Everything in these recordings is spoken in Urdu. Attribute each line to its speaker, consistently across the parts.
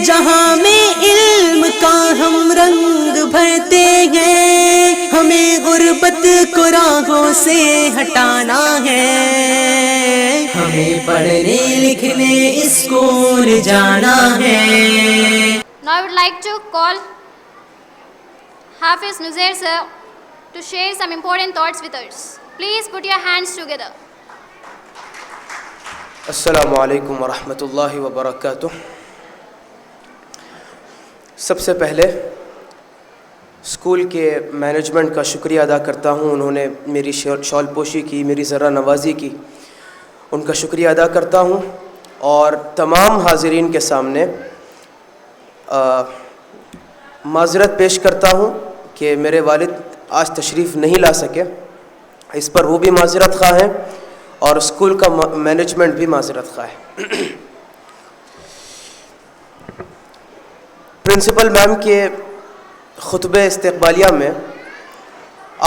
Speaker 1: جہاں میں علم کا ہم رنگ بھرتے ہیں، ہمیں غربت کو راہوں سے ہٹانا ہے، ہمیں پڑھنے لکھنے اسکول جانا ہے۔
Speaker 2: Now I would like to call Hafiz Nuzair sir to share some important thoughts with us. Please put your hands together.
Speaker 3: السلام علیکم ورحمۃ اللہ وبرکاتہ۔ سب سے پہلے اسکول کے مینجمنٹ کا شکریہ ادا کرتا ہوں، انہوں نے میری شال پوشی کی، میری ذرہ نوازی کی، ان کا شکریہ ادا کرتا ہوں، اور تمام حاضرین کے سامنے معذرت پیش کرتا ہوں کہ میرے والد آج تشریف نہیں لا سکے، اس پر وہ بھی معذرت خواہ ہیں اور اسکول کا مینجمنٹ بھی معذرت خواہ ہے۔ پرنسپل میم کے خطبہ استقبالیہ میں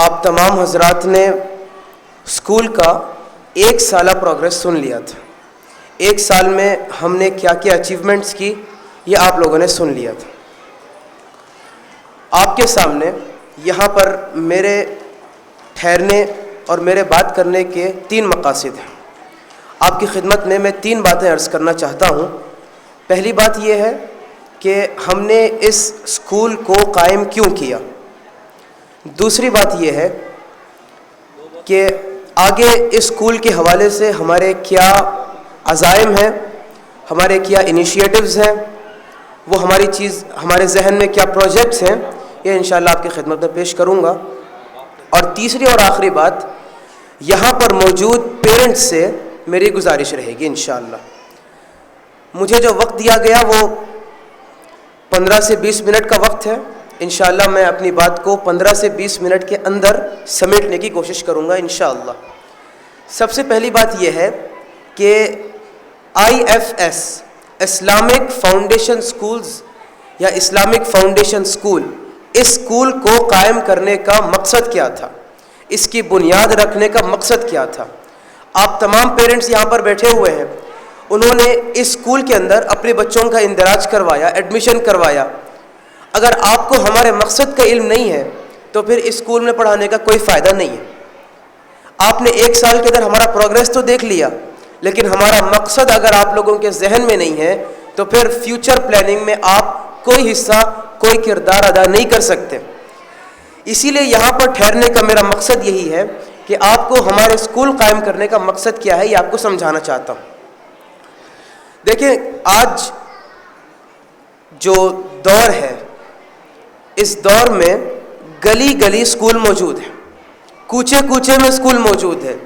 Speaker 3: آپ تمام حضرات نے اسکول کا ایک سالہ پروگریس سن لیا تھا، ایک سال میں ہم نے کیا کیا اچیومنٹس کی یہ آپ لوگوں نے سن لیا تھا۔ آپ کے سامنے یہاں پر میرے ٹھہرنے اور میرے بات کرنے کے 3 مقاصد ہیں۔ آپ کی خدمت میں 3 باتیں عرض کرنا چاہتا ہوں۔ پہلی بات یہ ہے کہ ہم نے اس اسکول کو قائم کیوں کیا۔ دوسری بات یہ ہے کہ آگے اس اسکول کے حوالے سے ہمارے کیا عزائم ہیں، ہمارے کیا انیشیٹوز ہیں، وہ ہمارے ذہن میں کیا پروجیکٹس ہیں، یہ انشاءاللہ آپ کی خدمت میں پیش کروں گا۔ اور تیسری اور آخری بات، یہاں پر موجود پیرنٹس سے میری گزارش رہے گی انشاءاللہ۔ مجھے جو وقت دیا گیا وہ 15 سے 20 منٹ کا وقت ہے، انشاءاللہ میں اپنی بات کو 15 سے 20 منٹ کے اندر سمیٹنے کی کوشش کروں گا انشاءاللہ۔ سب سے پہلی بات یہ ہے کہ IFS اسلامک فاؤنڈیشن سکولز یا اسلامک فاؤنڈیشن سکول، اس سکول کو قائم کرنے کا مقصد کیا تھا، اس کی بنیاد رکھنے کا مقصد کیا تھا۔ آپ تمام پیرنٹس یہاں پر بیٹھے ہوئے ہیں، انہوں نے اس اسکول کے اندر اپنے بچوں کا اندراج کروایا، ایڈمیشن کروایا۔ اگر آپ کو ہمارے مقصد کا علم نہیں ہے تو پھر اس اسکول میں پڑھانے کا کوئی فائدہ نہیں ہے۔ آپ نے 1 سال کے اندر ہمارا پروگریس تو دیکھ لیا، لیکن ہمارا مقصد اگر آپ لوگوں کے ذہن میں نہیں ہے تو پھر فیوچر پلاننگ میں آپ کوئی حصہ، کوئی کردار ادا نہیں کر سکتے۔ اسی لیے یہاں پر ٹھہرنے کا میرا مقصد یہی ہے کہ آپ کو ہمارے اسکول قائم کرنے کا مقصد کیا ہے یہ آپ کو سمجھانا چاہتا ہوں۔ دیکھیں، آج جو دور ہے، اس دور میں گلی گلی اسکول موجود ہے، کوچے کوچے میں اسکول موجود ہے۔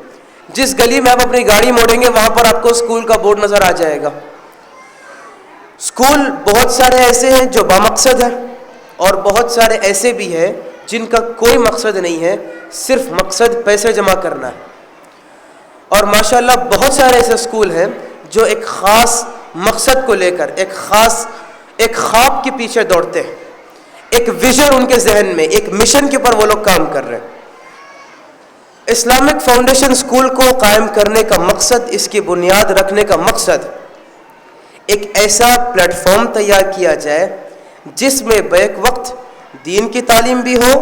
Speaker 3: جس گلی میں آپ اپنی گاڑی موڑیں گے وہاں پر آپ کو اسکول کا بورڈ نظر آ جائے گا۔ اسکول بہت سارے ایسے ہیں جو بامقصد ہیں اور بہت سارے ایسے بھی ہیں جن کا کوئی مقصد نہیں ہے، صرف مقصد پیسے جمع کرنا ہے۔ اور ماشاءاللہ بہت سارے ایسے اسکول ہیں جو ایک خاص مقصد کو لے کر ایک خواب کے پیچھے دوڑتے ہیں، ایک ویژن ان کے ذہن میں، ایک مشن کے اوپر وہ لوگ کام کر رہے ہیں۔ اسلامک فاؤنڈیشن اسکول کو قائم کرنے کا مقصد، اس کی بنیاد رکھنے کا مقصد، ایک ایسا پلیٹ فارم تیار کیا جائے جس میں بیک وقت دین کی تعلیم بھی ہو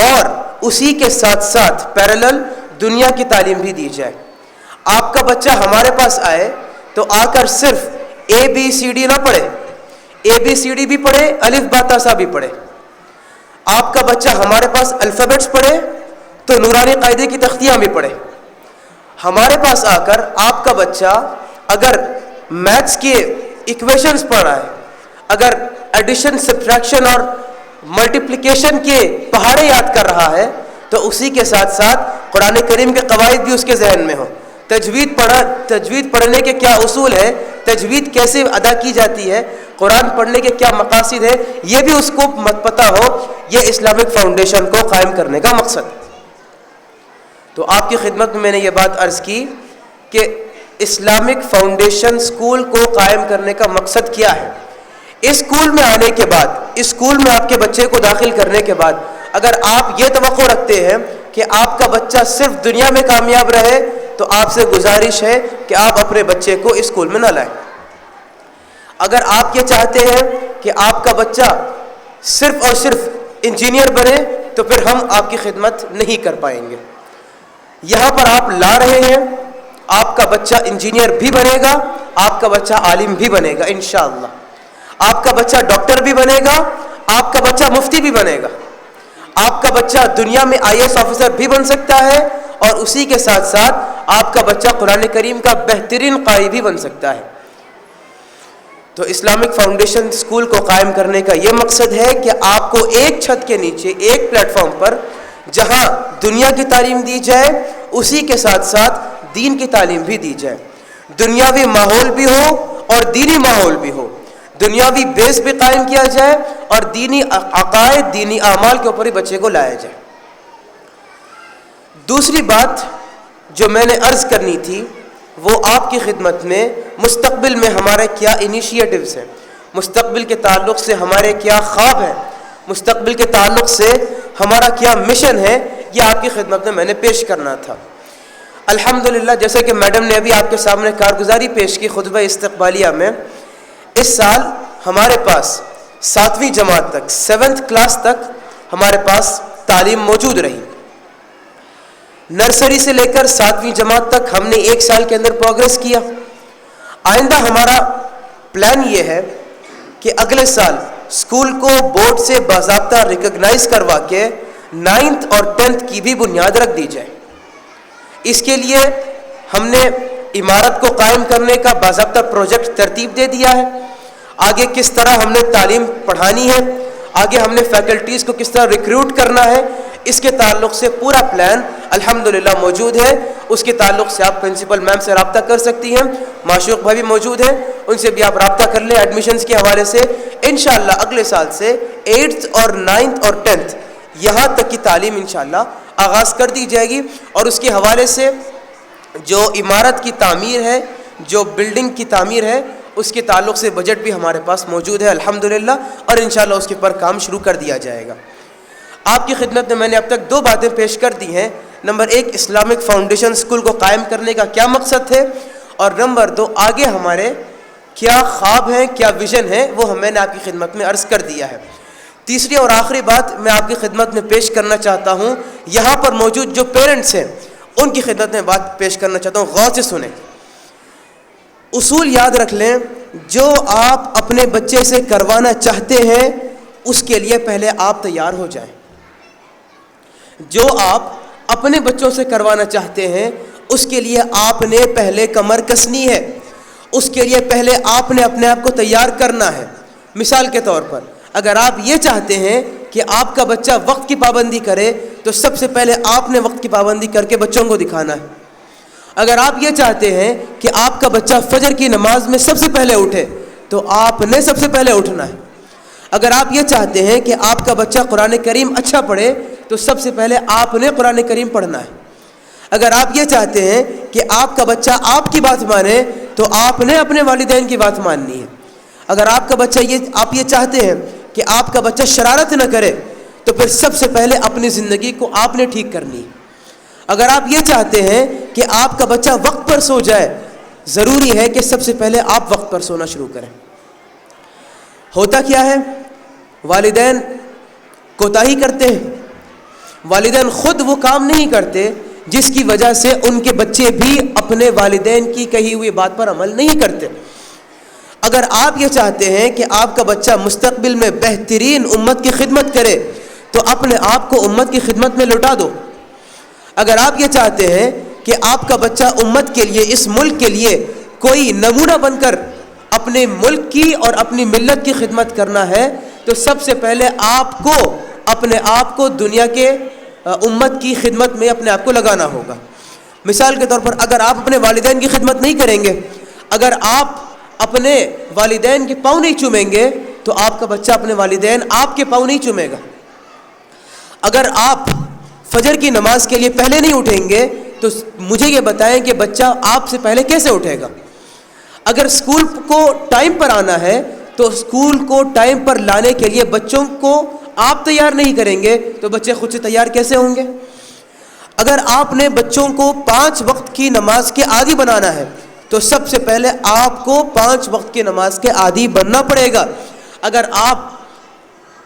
Speaker 3: اور اسی کے ساتھ ساتھ پیرالل دنیا کی تعلیم بھی دی جائے۔ آپ کا بچہ ہمارے پاس آئے تو آ کر صرف ABCD نہ پڑھے، ABCD بھی پڑھے، الف با تا سا بھی پڑھے۔ آپ کا بچہ ہمارے پاس الفابیٹس پڑھے تو نورانی قاعدے کی تختیاں بھی پڑھے۔ ہمارے پاس آ کر آپ کا بچہ اگر میتھس کے ایکویشنز پڑھ رہا ہے، اگر ایڈیشن، سبٹریکشن اور ملٹیپلیکیشن کے پہاڑے یاد کر رہا ہے تو اسی کے ساتھ ساتھ قرآن کریم کے قواعد بھی اس کے ذہن میں ہوں، تجوید پڑھنے کے کیا اصول ہے، تجوید کیسے ادا کی جاتی ہے، قرآن پڑھنے کے کیا مقاصد ہے، یہ بھی اس کو پتہ ہو۔ یہ اسلامک فاؤنڈیشن کو قائم کرنے کا مقصد۔ تو آپ کی خدمت میں نے یہ بات عرض کی کہ اسلامک فاؤنڈیشن اسکول کو قائم کرنے کا مقصد کیا ہے۔ اس اسکول میں آنے کے بعد، اس اسکول میں آپ کے بچے کو داخل کرنے کے بعد اگر آپ یہ توقع رکھتے ہیں کہ آپ کا بچہ صرف دنیا میں کامیاب رہے تو آپ سے گزارش ہے کہ آپ اپنے بچے کو اس اسکول میں نہ لائیں۔ اگر آپ یہ چاہتے ہیں کہ آپ کا بچہ صرف اور صرف انجینئر بنے تو پھر ہم آپ کی خدمت نہیں کر پائیں گے. یہاں پر آپ لا رہے ہیں، آپ کا بچہ انجینئر بھی بنے گا، آپ کا بچہ عالم بھی بنے گا انشاءاللہ. آپ کا بچہ ڈاکٹر بھی بنے گا، آپ کا بچہ مفتی بھی بنے گا، آپ کا بچہ دنیا میں IAS آفیسر بھی بن سکتا ہے، اور اسی کے ساتھ ساتھ آپ کا بچہ قرآن کریم کا بہترین قاری بھی بن سکتا ہے. تو اسلامک فاؤنڈیشن اسکول کو قائم کرنے کا یہ مقصد ہے کہ آپ کو ایک چھت کے نیچے، ایک پلیٹ فارم پر، جہاں دنیا کی تعلیم دی جائے اسی کے ساتھ ساتھ دین کی تعلیم بھی دی جائے. دنیاوی ماحول بھی ہو اور دینی ماحول بھی ہو، دنیاوی بیس بھی قائم کیا جائے اور دینی عقائد، دینی اعمال کے اوپر ہی بچے کو لایا جائے. دوسری بات جو میں نے عرض کرنی تھی وہ آپ کی خدمت میں مستقبل میں ہمارے کیا انیشیٹوز ہیں، مستقبل کے تعلق سے ہمارے کیا خواب ہیں، مستقبل کے تعلق سے ہمارا کیا مشن ہے، یہ آپ کی خدمت میں نے پیش کرنا تھا. الحمدللہ جیسے کہ میڈم نے ابھی آپ کے سامنے کارگزاری پیش کی خطبہ استقبالیہ میں، اس سال ہمارے پاس 7ویں جماعت تک، 7th کلاس تک ہمارے پاس تعلیم موجود رہی. نرسری سے لے کر 7ویں جماعت تک ہم نے ایک سال کے اندر پروگریس کیا. آئندہ ہمارا پلان یہ ہے کہ اگلے سال اسکول کو بورڈ سے باضابطہ ریکگنائز کروا کے 9th اور 10th کی بھی بنیاد رکھ دی جائے. اس کے لیے ہم نے عمارت کو قائم کرنے کا باضابطہ پروجیکٹ ترتیب دے دیا ہے. آگے کس طرح ہم نے تعلیم پڑھانی ہے، آگے ہم نے فیکلٹیز کو کس طرح ریکروٹ کرنا ہے، اس کے تعلق سے پورا پلان الحمدللہ موجود ہے. اس کے تعلق سے آپ پرنسپل میم سے رابطہ کر سکتی ہیں، معشوق بھائی بھی موجود ہیں، ان سے بھی آپ رابطہ کر لیں ایڈمیشنز کے حوالے سے. انشاءاللہ اگلے سال سے 8th اور 9th اور 10th یہاں تک کی تعلیم انشاءاللہ آغاز کر دی جائے گی. اور اس کے حوالے سے جو عمارت کی تعمیر ہے، جو بلڈنگ کی تعمیر ہے، اس کے تعلق سے بجٹ بھی ہمارے پاس موجود ہے الحمدللہ، اور انشاءاللہ اس کے پر کام شروع کر دیا جائے گا. آپ کی خدمت میں نے اب تک 2 باتیں پیش کر دی ہیں. نمبر 1 اسلامک فاؤنڈیشن اسکول کو قائم کرنے کا کیا مقصد ہے، اور نمبر 2 آگے ہمارے کیا خواب ہیں، کیا ویژن ہے، وہ میں نے آپ کی خدمت میں عرض کر دیا ہے. تیسری اور آخری بات میں آپ کی خدمت میں پیش کرنا چاہتا ہوں، یہاں پر موجود جو پیرنٹس ہیں ان کی خدمت میں بات پیش کرنا چاہتا ہوں، غور سے سنیں. اصول یاد رکھ لیں، جو آپ اپنے بچے سے کروانا چاہتے ہیں اس کے لیے پہلے آپ تیار ہو جائیں. جو آپ اپنے بچوں سے کروانا چاہتے ہیں اس کے لیے آپ نے پہلے کمر کسنی ہے، اس کے لیے پہلے آپ نے اپنے آپ کو تیار کرنا ہے. مثال کے طور پر اگر آپ یہ چاہتے ہیں کہ آپ کا بچہ وقت کی پابندی کرے تو سب سے پہلے آپ نے وقت کی پابندی کر کے بچوں کو دکھانا ہے. اگر آپ یہ چاہتے ہیں کہ آپ کا بچہ فجر کی نماز میں سب سے پہلے اٹھے تو آپ نے سب سے پہلے اٹھنا ہے. اگر آپ یہ چاہتے ہیں کہ آپ کا بچہ قرآن کریم اچھا پڑھے تو سب سے پہلے آپ نے قرآن کریم پڑھنا ہے. اگر آپ یہ چاہتے ہیں کہ آپ کا بچہ آپ کی بات مانے تو آپ نے اپنے والدین کی بات ماننی ہے. اگر آپ کا بچہ آپ یہ چاہتے ہیں کہ آپ کا بچہ شرارت نہ کرے تو پھر سب سے پہلے اپنی زندگی کو آپ نے ٹھیک کرنی ہے. اگر آپ یہ چاہتے ہیں کہ آپ کا بچہ وقت پر سو جائے، ضروری ہے کہ سب سے پہلے آپ وقت پر سونا شروع کریں. ہوتا کیا ہے، والدین کوتاہی کرتے ہیں، والدین خود وہ کام نہیں کرتے جس کی وجہ سے ان کے بچے بھی اپنے والدین کی کہی ہوئی بات پر عمل نہیں کرتے. اگر آپ یہ چاہتے ہیں کہ آپ کا بچہ مستقبل میں بہترین امت کی خدمت کرے تو اپنے آپ کو امت کی خدمت میں لٹا دو. اگر آپ یہ چاہتے ہیں کہ آپ کا بچہ امت کے لیے، اس ملک کے لیے کوئی نمونہ بن کر اپنے ملک کی اور اپنی ملت کی خدمت کرنا ہے تو سب سے پہلے آپ کو اپنے آپ کو دنیا کے امت کی خدمت میں اپنے آپ کو لگانا ہوگا. مثال کے طور پر اگر آپ اپنے والدین کی خدمت نہیں کریں گے، اگر آپ اپنے والدین کے پاؤں نہیں چومیں گے تو آپ کا بچہ اپنے والدین آپ کے پاؤں نہیں چومے گا. اگر آپ فجر کی نماز کے لیے پہلے نہیں اٹھیں گے تو مجھے یہ بتائیں کہ بچہ آپ سے پہلے کیسے اٹھے گا. اگر اسکول کو ٹائم پر آنا ہے تو اسکول کو ٹائم پر لانے کے لیے بچوں کو آپ تیار نہیں کریں گے تو بچے خود سے تیار کیسے ہوں گے. اگر آپ نے بچوں کو 5 وقت کی نماز کے عادی بنانا ہے تو تو سب سے پہلے آپ کو 5 وقت کی نماز کے عادی بننا پڑے گا. اگر آپ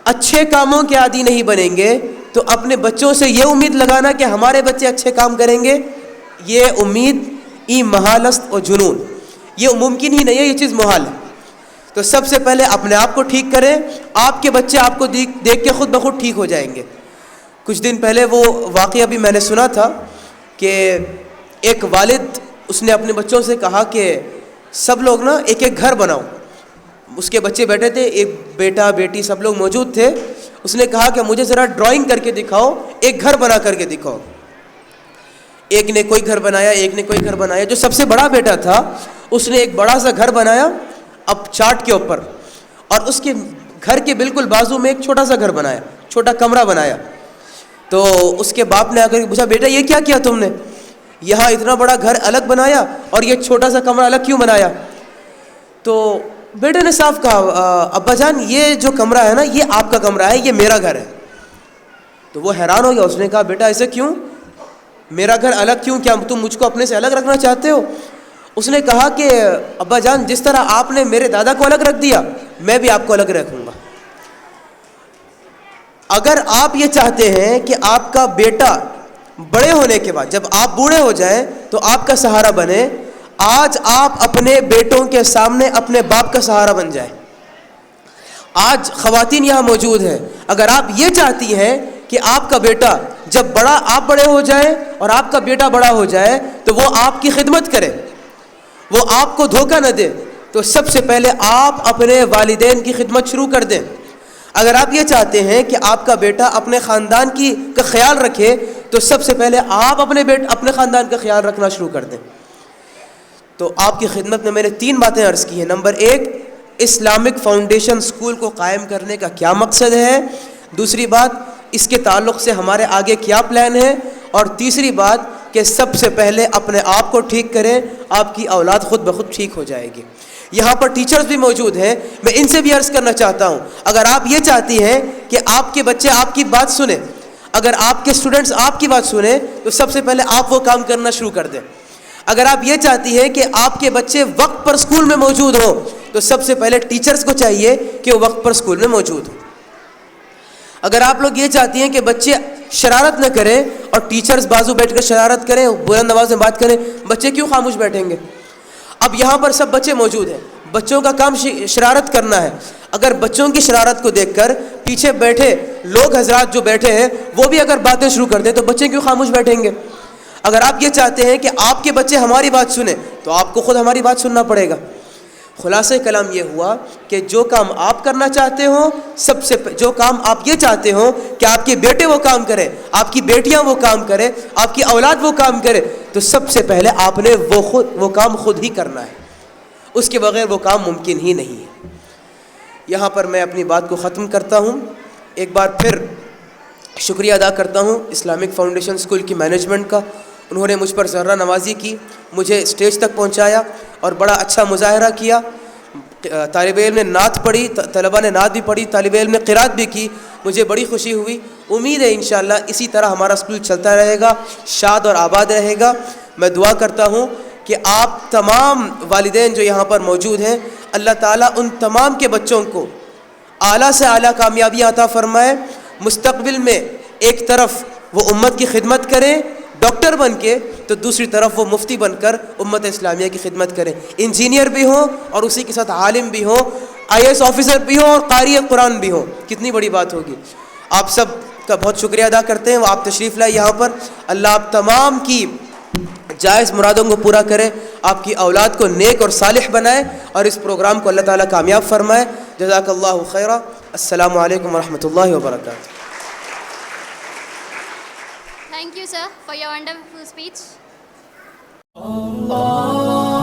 Speaker 3: اچھے کاموں کے عادی نہیں بنیں گے تو اپنے بچوں سے یہ امید لگانا کہ ہمارے بچے اچھے کام کریں گے، یہ امید ای محال است و جنون، یہ ممکن ہی نہیں ہے، یہ چیز محال ہے. تو سب سے پہلے اپنے آپ کو ٹھیک کریں، آپ کے بچے آپ کو دیکھ کے خود بخود ٹھیک ہو جائیں گے. کچھ دن پہلے وہ واقعہ بھی میں نے سنا تھا کہ ایک والد اس نے اپنے بچوں سے کہا کہ سب لوگ نا ایک ایک گھر بناؤ. اس کے بچے بیٹھے تھے، ایک بیٹا بیٹی سب لوگ موجود تھے. اس نے کہا کہ مجھے ذرا ڈرائنگ کر کے دکھاؤ، ایک گھر بنا کر کے دکھاؤ. ایک نے کوئی گھر بنایا، ایک نے کوئی گھر بنایا. جو سب سے بڑا بیٹا تھا اس نے ایک بڑا سا گھر بنایا اب چارٹ کے اوپر، اور اس کے گھر کے بالکل بازو میں ایک چھوٹا سا گھر بنایا، چھوٹا کمرہ بنایا. تو اس کے باپ نے آ کر پوچھا، بیٹا یہ کیا کیا تم نے؟ یہاں اتنا بڑا گھر الگ بنایا اور یہ چھوٹا سا کمرہ الگ کیوں بنایا؟ تو بیٹے نے صاف کہا، ابا جان یہ جو کمرہ ہے نا یہ آپ کا کمرہ ہے، یہ میرا گھر ہے. تو وہ حیران ہو گیا. اس نے کہا بیٹا ایسے کیوں؟ میرا گھر الگ کیوں؟ کیا تم مجھ کو اپنے سے الگ رکھنا چاہتے ہو؟ اس نے کہا کہ ابا جان جس طرح آپ نے میرے دادا کو الگ رکھ دیا میں بھی آپ کو الگ رکھوں گا. اگر آپ یہ چاہتے ہیں کہ آپ کا بیٹا بڑے ہونے کے بعد جب آپ بوڑھے ہو جائیں تو آپ کا سہارا بنے، آج آپ اپنے بیٹوں کے سامنے اپنے باپ کا سہارا بن جائیں. آج خواتین یہاں موجود ہیں، اگر آپ یہ چاہتی ہیں کہ آپ کا بیٹا جب آپ بڑے ہو جائیں اور آپ کا بیٹا بڑا ہو جائے تو وہ آپ کی خدمت کرے، وہ آپ کو دھوکہ نہ دے، تو سب سے پہلے آپ اپنے والدین کی خدمت شروع کر دیں. اگر آپ یہ چاہتے ہیں کہ آپ کا بیٹا اپنے خاندان کا خیال رکھے تو سب سے پہلے آپ اپنے خاندان کا خیال رکھنا شروع کر دیں. تو آپ کی خدمت میں نے 3 باتیں عرض کی ہیں. نمبر 1، اسلامک فاؤنڈیشن اسکول کو قائم کرنے کا کیا مقصد ہے. دوسری بات، اس کے تعلق سے ہمارے آگے کیا پلان ہے. اور تیسری بات کہ سب سے پہلے اپنے آپ کو ٹھیک کریں، آپ کی اولاد خود بخود ٹھیک ہو جائے گی. یہاں پر ٹیچرز بھی موجود ہیں، میں ان سے بھی عرض کرنا چاہتا ہوں، اگر آپ یہ چاہتی ہیں کہ آپ کے بچے آپ کی بات سنیں، اگر آپ کے اسٹوڈنٹس آپ کی بات سنیں تو سب سے پہلے آپ وہ کام کرنا شروع کر دیں. اگر آپ یہ چاہتی ہیں کہ آپ کے بچے وقت پر اسکول میں موجود ہوں تو سب سے پہلے ٹیچرز کو چاہیے کہ وہ وقت پر اسکول میں موجود ہوں. اگر آپ لوگ یہ چاہتی ہیں کہ بچے شرارت نہ کریں اور ٹیچرز بازو بیٹھ کر شرارت کریں، بلند آواز میں بات کریں، بچے کیوں خاموش بیٹھیں گے؟ اب یہاں پر سب بچے موجود ہیں، بچوں کا کام شرارت کرنا ہے. اگر بچوں کی شرارت کو دیکھ کر پیچھے بیٹھے لوگ حضرات جو بیٹھے ہیں وہ بھی اگر باتیں شروع کر دیں تو بچے کیوں خاموش بیٹھیں گے؟ اگر آپ یہ چاہتے ہیں کہ آپ کے بچے ہماری بات سنیں تو آپ کو خود ہماری بات سننا پڑے گا. خلاصہ کلام یہ ہوا کہ جو کام آپ کرنا چاہتے ہوں، جو کام آپ یہ چاہتے ہوں کہ آپ کے بیٹے وہ کام کریں، آپ کی بیٹیاں وہ کام کریں، آپ کی اولاد وہ کام کرے، تو سب سے پہلے آپ نے وہ کام خود ہی کرنا ہے. اس کے بغیر وہ کام ممکن ہی نہیں ہے. یہاں پر میں اپنی بات کو ختم کرتا ہوں. ایک بار پھر شکریہ ادا کرتا ہوں اسلامک فاؤنڈیشن اسکول کی مینجمنٹ کا. انہوں نے مجھ پر ذرہ نوازی کی، مجھے اسٹیج تک پہنچایا اور بڑا اچھا مظاہرہ کیا. طالب علم نے نعت پڑھی، طلبہ نے نعت بھی پڑھی، طالب علم نے قرات بھی کی. مجھے بڑی خوشی ہوئی. امید ہے انشاءاللہ اسی طرح ہمارا اسکول چلتا رہے گا، شاد اور آباد رہے گا. میں دعا کرتا ہوں کہ آپ تمام والدین جو یہاں پر موجود ہیں، اللہ تعالیٰ ان تمام کے بچوں کو اعلیٰ سے اعلیٰ کامیابی عطا فرمائے. مستقبل میں ایک طرف وہ امت کی خدمت کریں ڈاکٹر بن کے، تو دوسری طرف وہ مفتی بن کر امت اسلامیہ کی خدمت کریں. انجینئر بھی ہوں اور اسی کے ساتھ عالم بھی ہوں، IAS آفیسر بھی ہوں اور قاری قرآن بھی ہوں. کتنی بڑی بات ہوگی. آپ سب کا بہت شکریہ ادا کرتے ہیں. وہ آپ تشریف لائے یہاں پر. اللہ آپ تمام کی جائز مرادوں کو پورا کرے، آپ کی اولاد کو نیک اور صالح بنائے اور اس پروگرام کو اللہ تعالیٰ کامیاب فرمائے. جزاک اللہ خیرہ. السلام علیکم ورحمۃ اللہ وبرکاتہ.
Speaker 2: Thank you, sir, for your wonderful speech.
Speaker 1: Allah